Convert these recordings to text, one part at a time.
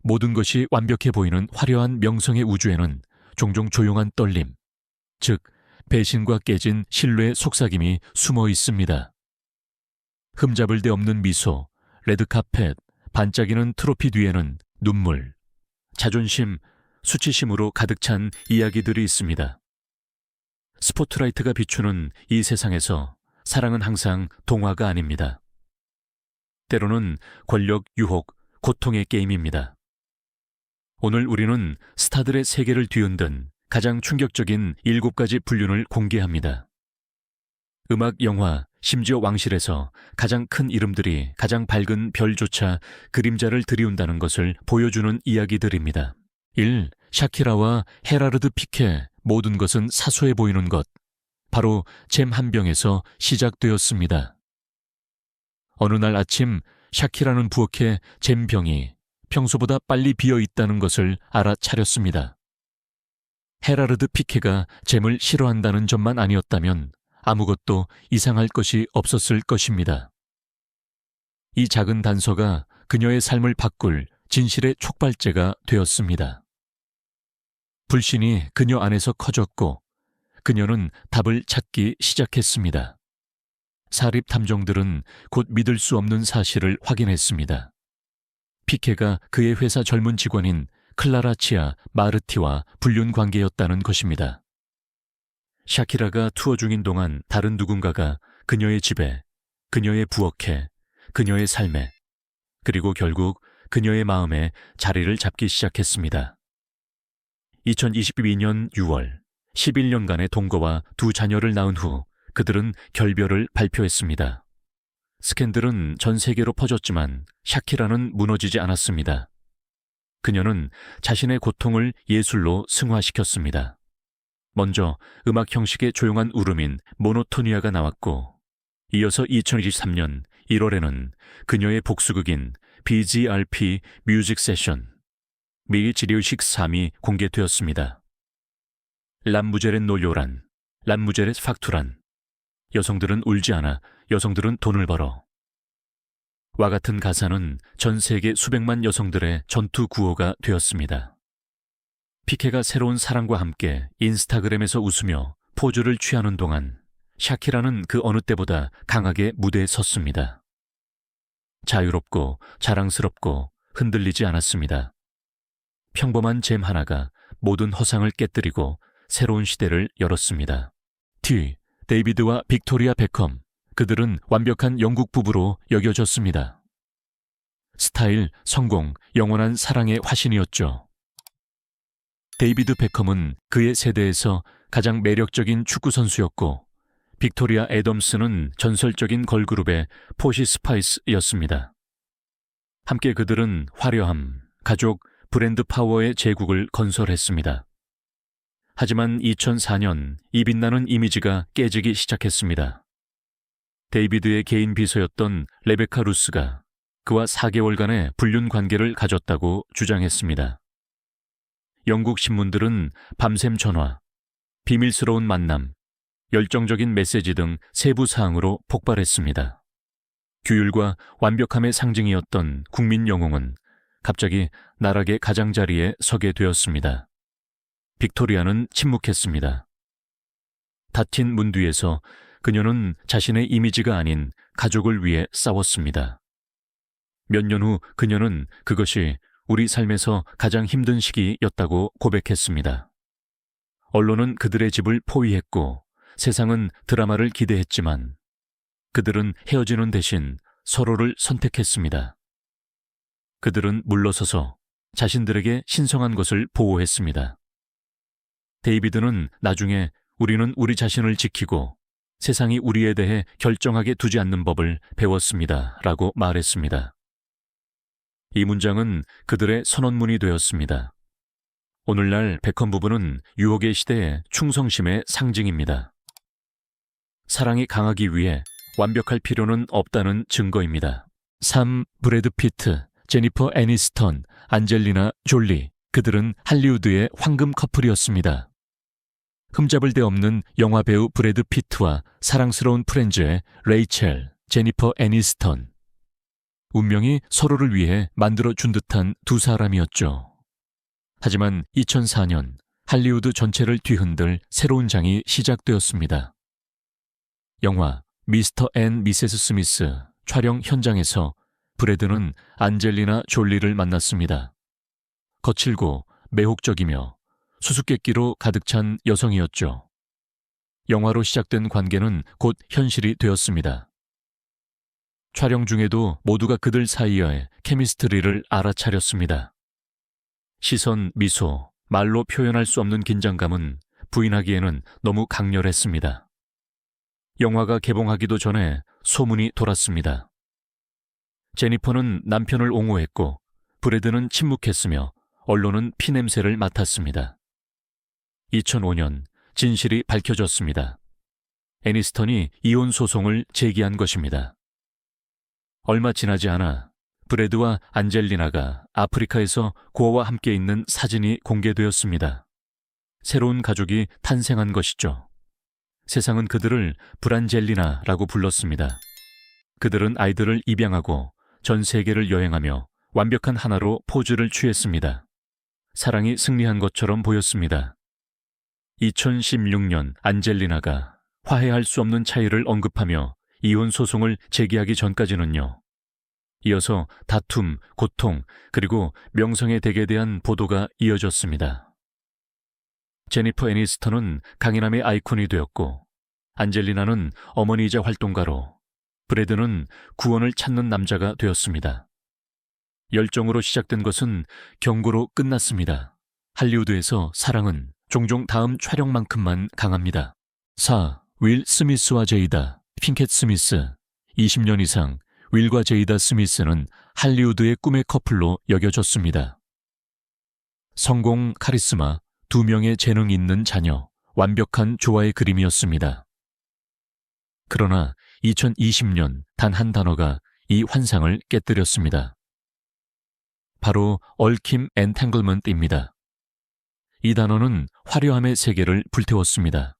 모든 것이 완벽해 보이는 화려한 명성의 우주에는 종종 조용한 떨림, 즉 배신과 깨진 신뢰의 속삭임이 숨어 있습니다. 흠잡을 데 없는 미소, 레드카펫, 반짝이는 트로피 뒤에는 눈물, 자존심, 수치심으로 가득 찬 이야기들이 있습니다. 스포트라이트가 비추는 이 세상에서 사랑은 항상 동화가 아닙니다. 때로는 권력, 유혹, 고통의 게임입니다. 오늘 우리는 스타들의 세계를 뒤흔든 가장 충격적인 7가지 불륜을 공개합니다. 음악, 영화, 심지어 왕실에서 가장 큰 이름들이 가장 밝은 별조차 그림자를 들이운다는 것을 보여주는 이야기들입니다. 1. 샤키라와 헤라르드 피케, 모든 것은 사소해 보이는 것. 바로 잼 한 병에서 시작되었습니다. 어느 날 아침 샤키라는 부엌에 잼병이 평소보다 빨리 비어 있다는 것을 알아차렸습니다. 헤라르드 피케가 잼을 싫어한다는 점만 아니었다면 아무것도 이상할 것이 없었을 것입니다. 이 작은 단서가 그녀의 삶을 바꿀 진실의 촉발제가 되었습니다. 불신이 그녀 안에서 커졌고 그녀는 답을 찾기 시작했습니다. 사립 탐정들은 곧 믿을 수 없는 사실을 확인했습니다. 피케가 그의 회사 젊은 직원인 클라라 치아 마르티와 불륜 관계였다는 것입니다. 샤키라가 투어 중인 동안 다른 누군가가 그녀의 집에, 그녀의 부엌에, 그녀의 삶에, 그리고 결국 그녀의 마음에 자리를 잡기 시작했습니다. 2022년 6월, 11년간의 동거와 2 자녀를 낳은 후 그들은 결별을 발표했습니다. 스캔들은 전 세계로 퍼졌지만 샤키라는 무너지지 않았습니다. 그녀는 자신의 고통을 예술로 승화시켰습니다. 먼저 음악 형식의 조용한 울음인 모노토니아가 나왔고, 이어서 2023년 1월에는 그녀의 복수극인 BGRP 뮤직 세션, 미치료식 3이 공개되었습니다. 람무제렌 노요란, 람무제렛 팍투란, 여성들은 울지 않아, 여성들은 돈을 벌어. 와 같은 가사는 전 세계 수백만 여성들의 전투 구호가 되었습니다. 피케가 새로운 사랑과 함께 인스타그램에서 웃으며 포즈를 취하는 동안 샤키라는 그 어느 때보다 강하게 무대에 섰습니다. 자유롭고 자랑스럽고 흔들리지 않았습니다. 평범한 잼 하나가 모든 허상을 깨뜨리고 새로운 시대를 열었습니다. 뒤, 데이비드와 빅토리아 베컴, 그들은 완벽한 영국 부부로 여겨졌습니다. 스타일, 성공, 영원한 사랑의 화신이었죠. 데이비드 베컴은 그의 세대에서 가장 매력적인 축구 선수였고, 빅토리아 애덤스는 전설적인 걸그룹의 포시 스파이스였습니다. 함께 그들은 화려함, 가족, 브랜드 파워의 제국을 건설했습니다. 하지만 2004년 이 빛나는 이미지가 깨지기 시작했습니다. 데이비드의 개인 비서였던 레베카 루스가 그와 4개월간의 불륜 관계를 가졌다고 주장했습니다. 영국 신문들은 밤샘 전화, 비밀스러운 만남, 열정적인 메시지 등 세부 사항으로 폭발했습니다. 규율과 완벽함의 상징이었던 국민 영웅은 갑자기 나락의 가장자리에 서게 되었습니다. 빅토리아는 침묵했습니다. 닫힌 문 뒤에서 그녀는 자신의 이미지가 아닌 가족을 위해 싸웠습니다. 몇 년 후 그녀는 그것이 우리 삶에서 가장 힘든 시기였다고 고백했습니다. 언론은 그들의 집을 포위했고 세상은 드라마를 기대했지만 그들은 헤어지는 대신 서로를 선택했습니다. 그들은 물러서서 자신들에게 신성한 것을 보호했습니다. 데이비드는 나중에 우리는 우리 자신을 지키고 세상이 우리에 대해 결정하게 두지 않는 법을 배웠습니다. 라고 말했습니다. 이 문장은 그들의 선언문이 되었습니다. 오늘날 베컴 부부는 유혹의 시대의 충성심의 상징입니다. 사랑이 강하기 위해 완벽할 필요는 없다는 증거입니다. 3. 브래드 피트, 제니퍼 애니스턴, 안젤리나 졸리, 그들은 할리우드의 황금 커플이었습니다. 흠잡을 데 없는 영화배우 브래드 피트와 사랑스러운 프렌즈의 레이첼, 제니퍼 애니스턴. 운명이 서로를 위해 만들어준 듯한 두 사람이었죠. 하지만 2004년 할리우드 전체를 뒤흔들 새로운 장이 시작되었습니다. 영화 미스터 앤 미세스 스미스 촬영 현장에서 브래드는 안젤리나 졸리를 만났습니다. 거칠고 매혹적이며 수수께끼로 가득 찬 여성이었죠. 영화로 시작된 관계는 곧 현실이 되었습니다. 촬영 중에도 모두가 그들 사이의 케미스트리를 알아차렸습니다. 시선, 미소, 말로 표현할 수 없는 긴장감은 부인하기에는 너무 강렬했습니다. 영화가 개봉하기도 전에 소문이 돌았습니다. 제니퍼는 남편을 옹호했고 브래드는 침묵했으며 언론은 피냄새를 맡았습니다. 2005년 진실이 밝혀졌습니다. 애니스턴이 이혼 소송을 제기한 것입니다. 얼마 지나지 않아 브래드와 안젤리나가 아프리카에서 고아와 함께 있는 사진이 공개되었습니다. 새로운 가족이 탄생한 것이죠. 세상은 그들을 브란젤리나라고 불렀습니다. 그들은 아이들을 입양하고 전 세계를 여행하며 완벽한 하나로 포즈를 취했습니다. 사랑이 승리한 것처럼 보였습니다. 2016년 안젤리나가 화해할 수 없는 차이를 언급하며 이혼 소송을 제기하기 전까지는요. 이어서 다툼, 고통, 그리고 명성의 댁에 대한 보도가 이어졌습니다. 제니퍼 애니스턴은 강인함의 아이콘이 되었고 안젤리나는 어머니이자 활동가로, 브래드는 구원을 찾는 남자가 되었습니다. 열정으로 시작된 것은 경고로 끝났습니다. 할리우드에서 사랑은 종종 다음 촬영만큼만 강합니다. 4. 윌 스미스와 제이다, 핑켓 스미스. 20년 이상 윌과 제이다 스미스는 할리우드의 꿈의 커플로 여겨졌습니다. 성공, 카리스마, 두 명의 재능 있는 자녀, 완벽한 조화의 그림이었습니다. 그러나 2020년 단 한 단어가 이 환상을 깨뜨렸습니다. 바로 얽힘 엔탱글먼트입니다. 이 단어는 화려함의 세계를 불태웠습니다.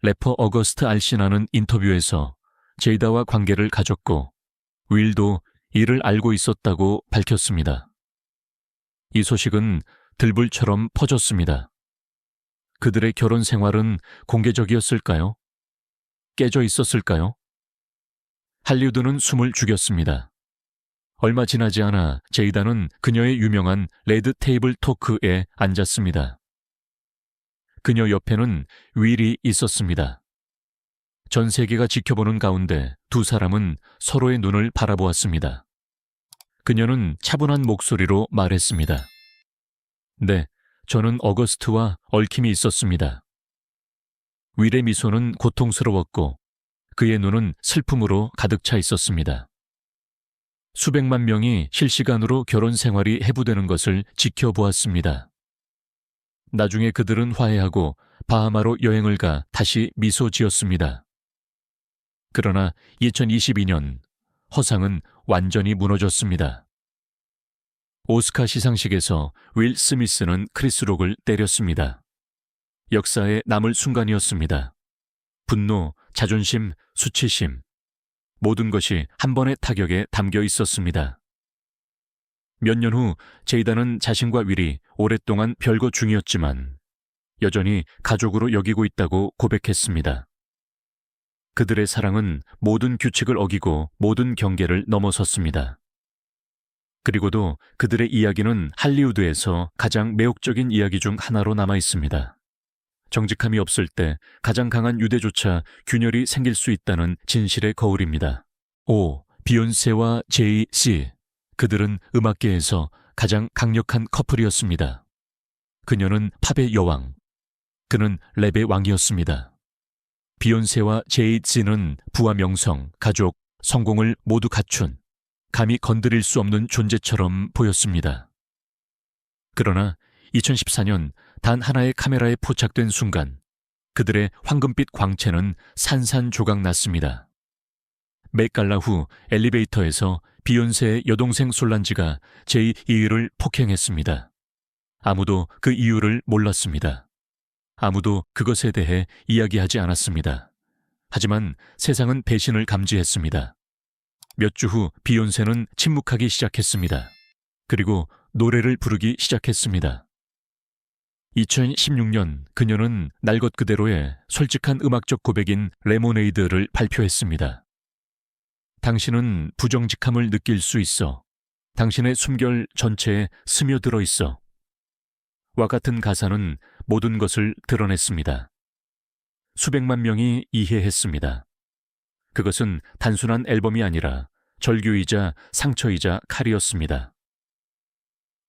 래퍼 어거스트 알시나는 인터뷰에서 제이다와 관계를 가졌고 윌도 이를 알고 있었다고 밝혔습니다. 이 소식은 들불처럼 퍼졌습니다. 그들의 결혼 생활은 공개적이었을까요? 깨져 있었을까요? 할리우드는 숨을 죽였습니다. 얼마 지나지 않아 제이다는 그녀의 유명한 레드 테이블 토크에 앉았습니다. 그녀 옆에는 윌이 있었습니다. 전 세계가 지켜보는 가운데 두 사람은 서로의 눈을 바라보았습니다. 그녀는 차분한 목소리로 말했습니다. 네, 저는 어거스트와 얽힘이 있었습니다. 윌의 미소는 고통스러웠고 그의 눈은 슬픔으로 가득 차 있었습니다. 수백만 명이 실시간으로 결혼 생활이 해부되는 것을 지켜보았습니다. 나중에 그들은 화해하고 바하마로 여행을 가 다시 미소 지었습니다. 그러나 2022년 허상은 완전히 무너졌습니다. 오스카 시상식에서 윌 스미스는 크리스 록을 때렸습니다. 역사에 남을 순간이었습니다. 분노, 자존심, 수치심, 모든 것이 한 번의 타격에 담겨 있었습니다. 몇 년 후 제이다는 자신과 윌이 오랫동안 별거 중이었지만 여전히 가족으로 여기고 있다고 고백했습니다. 그들의 사랑은 모든 규칙을 어기고 모든 경계를 넘어섰습니다. 그리고도 그들의 이야기는 할리우드에서 가장 매혹적인 이야기 중 하나로 남아 있습니다. 정직함이 없을 때 가장 강한 유대조차 균열이 생길 수 있다는 진실의 거울입니다. 5. 비욘세와 제이-씨. 그들은 음악계에서 가장 강력한 커플이었습니다. 그녀는 팝의 여왕, 그는 랩의 왕이었습니다. 비욘세와 제이-씨는 부와 명성, 가족, 성공을 모두 갖춘 감히 건드릴 수 없는 존재처럼 보였습니다. 그러나 2014년 단 하나의 카메라에 포착된 순간 그들의 황금빛 광채는 산산조각 났습니다. 맷갈라 후 엘리베이터에서 비욘세의 여동생 솔란지가 제이-이를 폭행했습니다. 아무도 그 이유를 몰랐습니다. 아무도 그것에 대해 이야기하지 않았습니다. 하지만 세상은 배신을 감지했습니다. 몇 주 후 비욘세는 침묵하기 시작했습니다. 그리고 노래를 부르기 시작했습니다. 2016년 그녀는 날 것 그대로의 솔직한 음악적 고백인 레모네이드를 발표했습니다. 당신은 부정직함을 느낄 수 있어. 당신의 숨결 전체에 스며들어 있어. 와 같은 가사는 모든 것을 드러냈습니다. 수백만 명이 이해했습니다. 그것은 단순한 앨범이 아니라 절규이자 상처이자 칼이었습니다.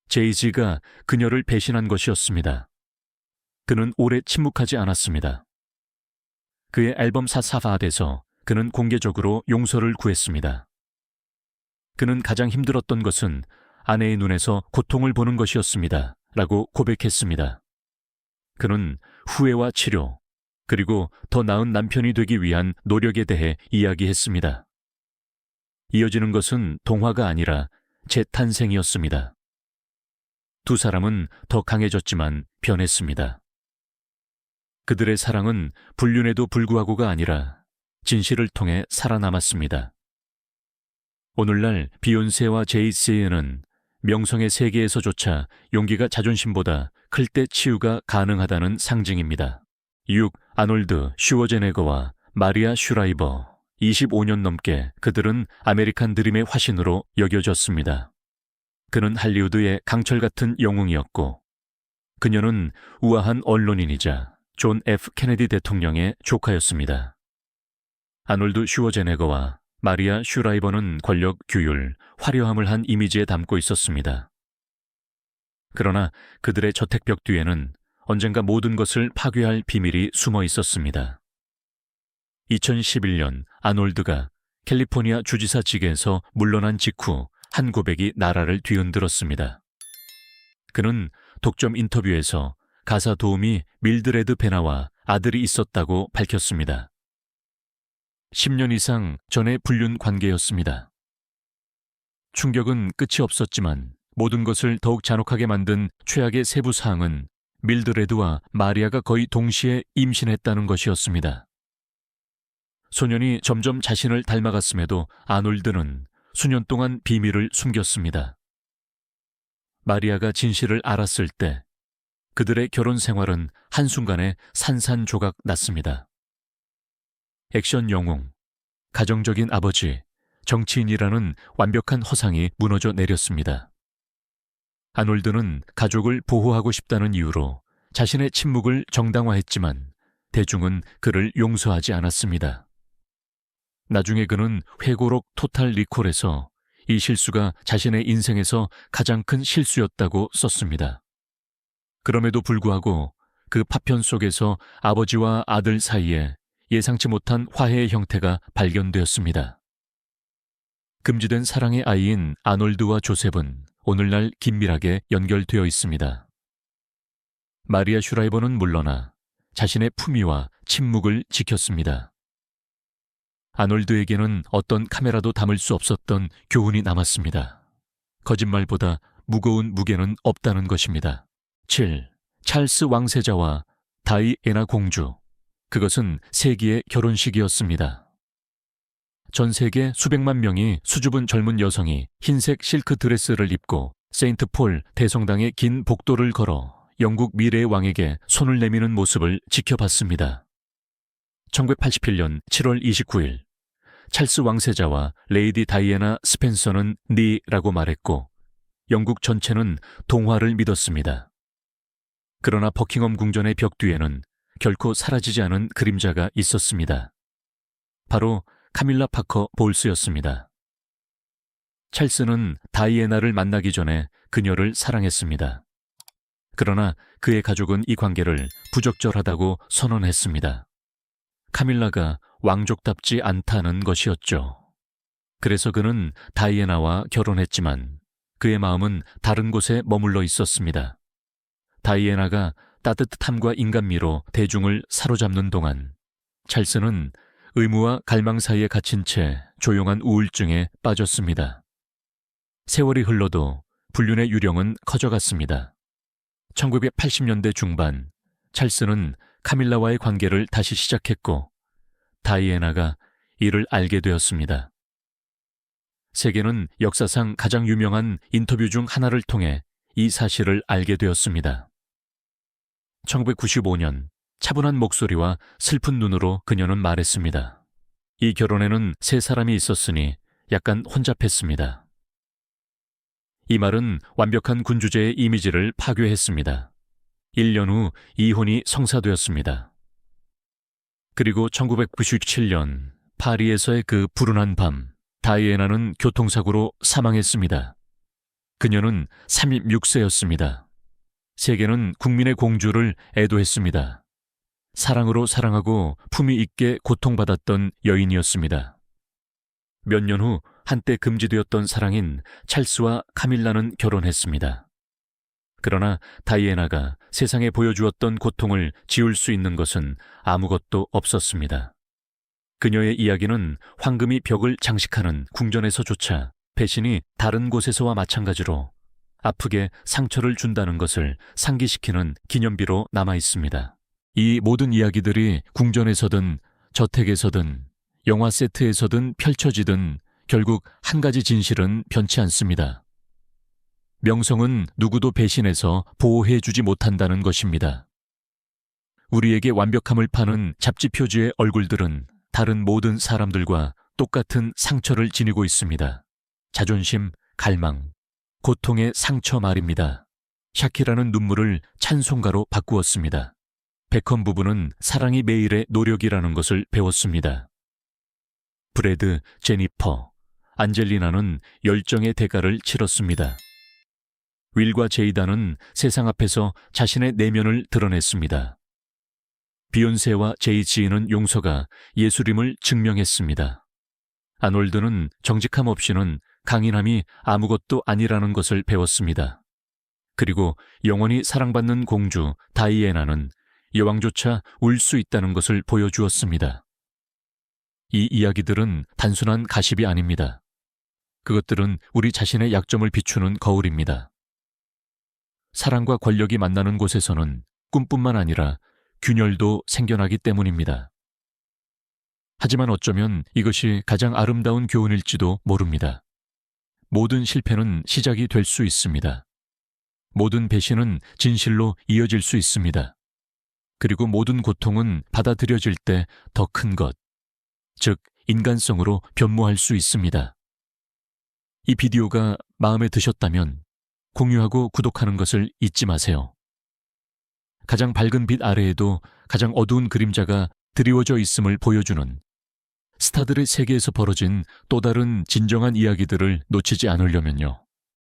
제이지가 그녀를 배신한 것이었습니다. 그는 오래 침묵하지 않았습니다. 그의 앨범사 사바앗에서 그는 공개적으로 용서를 구했습니다. 그는 가장 힘들었던 것은 아내의 눈에서 고통을 보는 것이었습니다. 라고 고백했습니다. 그는 후회와 치료, 그리고 더 나은 남편이 되기 위한 노력에 대해 이야기했습니다. 이어지는 것은 동화가 아니라 재탄생이었습니다. 두 사람은 더 강해졌지만 변했습니다. 그들의 사랑은 불륜에도 불구하고가 아니라 진실을 통해 살아남았습니다. 오늘날 비욘세와 제이씨는 명성의 세계에서조차 용기가 자존심보다 클 때 치유가 가능하다는 상징입니다. 6. 아놀드 슈워제네거와 마리아 슈라이버 25년 넘게 그들은 아메리칸 드림의 화신으로 여겨졌습니다. 그는 할리우드의 강철 같은 영웅이었고 그녀는 우아한 언론인이자 존 F. 케네디 대통령의 조카였습니다. 아놀드 슈워제네거와 마리아 슈라이버는 권력, 규율, 화려함을 한 이미지에 담고 있었습니다. 그러나 그들의 저택벽 뒤에는 언젠가 모든 것을 파괴할 비밀이 숨어 있었습니다. 2011년 아놀드가 캘리포니아 주지사직에서 물러난 직후 한 고백이 나라를 뒤흔들었습니다. 그는 독점 인터뷰에서 가사 도우미 밀드레드 베나와 아들이 있었다고 밝혔습니다. 10년 이상 전의 불륜 관계였습니다. 충격은 끝이 없었지만 모든 것을 더욱 잔혹하게 만든 최악의 세부 사항은 밀드레드와 마리아가 거의 동시에 임신했다는 것이었습니다. 소년이 점점 자신을 닮아갔음에도 아놀드는 수년 동안 비밀을 숨겼습니다. 마리아가 진실을 알았을 때 그들의 결혼 생활은 한순간에 산산조각 났습니다. 액션 영웅, 가정적인 아버지, 정치인이라는 완벽한 허상이 무너져 내렸습니다. 아놀드는 가족을 보호하고 싶다는 이유로 자신의 침묵을 정당화했지만 대중은 그를 용서하지 않았습니다. 나중에 그는 회고록 토탈 리콜에서 이 실수가 자신의 인생에서 가장 큰 실수였다고 썼습니다. 그럼에도 불구하고 그 파편 속에서 아버지와 아들 사이에 예상치 못한 화해의 형태가 발견되었습니다. 금지된 사랑의 아이인 아놀드와 조셉은 오늘날 긴밀하게 연결되어 있습니다. 마리아 슈라이버는 물러나 자신의 품위와 침묵을 지켰습니다. 아놀드에게는 어떤 카메라도 담을 수 없었던 교훈이 남았습니다. 거짓말보다 무거운 무게는 없다는 것입니다. 7. 찰스 왕세자와 다이애나 공주. 그것은 세기의 결혼식이었습니다. 전 세계 수백만 명이 수줍은 젊은 여성이 흰색 실크 드레스를 입고 세인트 폴 대성당의 긴 복도를 걸어 영국 미래의 왕에게 손을 내미는 모습을 지켜봤습니다. 1987년 7월 29일 찰스 왕세자와 레이디 다이애나 스펜서는 니라고 말했고 영국 전체는 동화를 믿었습니다. 그러나 버킹엄 궁전의 벽 뒤에는 결코 사라지지 않은 그림자가 있었습니다. 바로 카밀라 파커 볼스였습니다. 찰스는 다이애나를 만나기 전에 그녀를 사랑했습니다. 그러나 그의 가족은 이 관계를 부적절하다고 선언했습니다. 카밀라가 왕족답지 않다는 것이었죠. 그래서 그는 다이애나와 결혼했지만 그의 마음은 다른 곳에 머물러 있었습니다. 다이애나가 따뜻함과 인간미로 대중을 사로잡는 동안 찰스는 의무와 갈망 사이에 갇힌 채 조용한 우울증에 빠졌습니다. 세월이 흘러도 불륜의 유령은 커져갔습니다. 1980년대 중반 찰스는 카밀라와의 관계를 다시 시작했고 다이애나가 이를 알게 되었습니다. 세계는 역사상 가장 유명한 인터뷰 중 하나를 통해 이 사실을 알게 되었습니다. 1995년 차분한 목소리와 슬픈 눈으로 그녀는 말했습니다. 이 결혼에는 3사람이 있었으니 약간 혼잡했습니다. 이 말은 완벽한 군주제의 이미지를 파괴했습니다. 1년 후 이혼이 성사되었습니다. 그리고 1997년 파리에서의 그 불운한 밤, 다이애나는 교통사고로 사망했습니다. 그녀는 36세였습니다. 세계는 국민의 공주를 애도했습니다. 사랑으로 사랑하고 품위 있게 고통받았던 여인이었습니다. 몇 년 후 한때 금지되었던 사랑인 찰스와 카밀라는 결혼했습니다. 그러나 다이애나가 세상에 보여주었던 고통을 지울 수 있는 것은 아무것도 없었습니다. 그녀의 이야기는 황금이 벽을 장식하는 궁전에서조차 배신이 다른 곳에서와 마찬가지로 아프게 상처를 준다는 것을 상기시키는 기념비로 남아 있습니다. 이 모든 이야기들이 궁전에서든 저택에서든 영화 세트에서든 펼쳐지든 결국 한 가지 진실은 변치 않습니다. 명성은 누구도 배신해서 보호해주지 못한다는 것입니다. 우리에게 완벽함을 파는 잡지 표지의 얼굴들은 다른 모든 사람들과 똑같은 상처를 지니고 있습니다. 자존심, 갈망, 고통의 상처 말입니다. 샤키라는 눈물을 찬송가로 바꾸었습니다. 베컴 부부는 사랑이 매일의 노력이라는 것을 배웠습니다. 브래드, 제니퍼, 안젤리나는 열정의 대가를 치렀습니다. 윌과 제이다는 세상 앞에서 자신의 내면을 드러냈습니다. 비욘세와 제이지는 용서가 예술임을 증명했습니다. 아놀드는 정직함 없이는 강인함이 아무것도 아니라는 것을 배웠습니다. 그리고 영원히 사랑받는 공주 다이애나는 여왕조차 울 수 있다는 것을 보여주었습니다. 이 이야기들은 단순한 가십이 아닙니다. 그것들은 우리 자신의 약점을 비추는 거울입니다. 사랑과 권력이 만나는 곳에서는 꿈뿐만 아니라 균열도 생겨나기 때문입니다. 하지만 어쩌면 이것이 가장 아름다운 교훈일지도 모릅니다. 모든 실패는 시작이 될 수 있습니다. 모든 배신은 진실로 이어질 수 있습니다. 그리고 모든 고통은 받아들여질 때 더 큰 것, 즉 인간성으로 변모할 수 있습니다. 이 비디오가 마음에 드셨다면 공유하고 구독하는 것을 잊지 마세요. 가장 밝은 빛 아래에도 가장 어두운 그림자가 드리워져 있음을 보여주는 스타들의 세계에서 벌어진 또 다른 진정한 이야기들을 놓치지 않으려면요.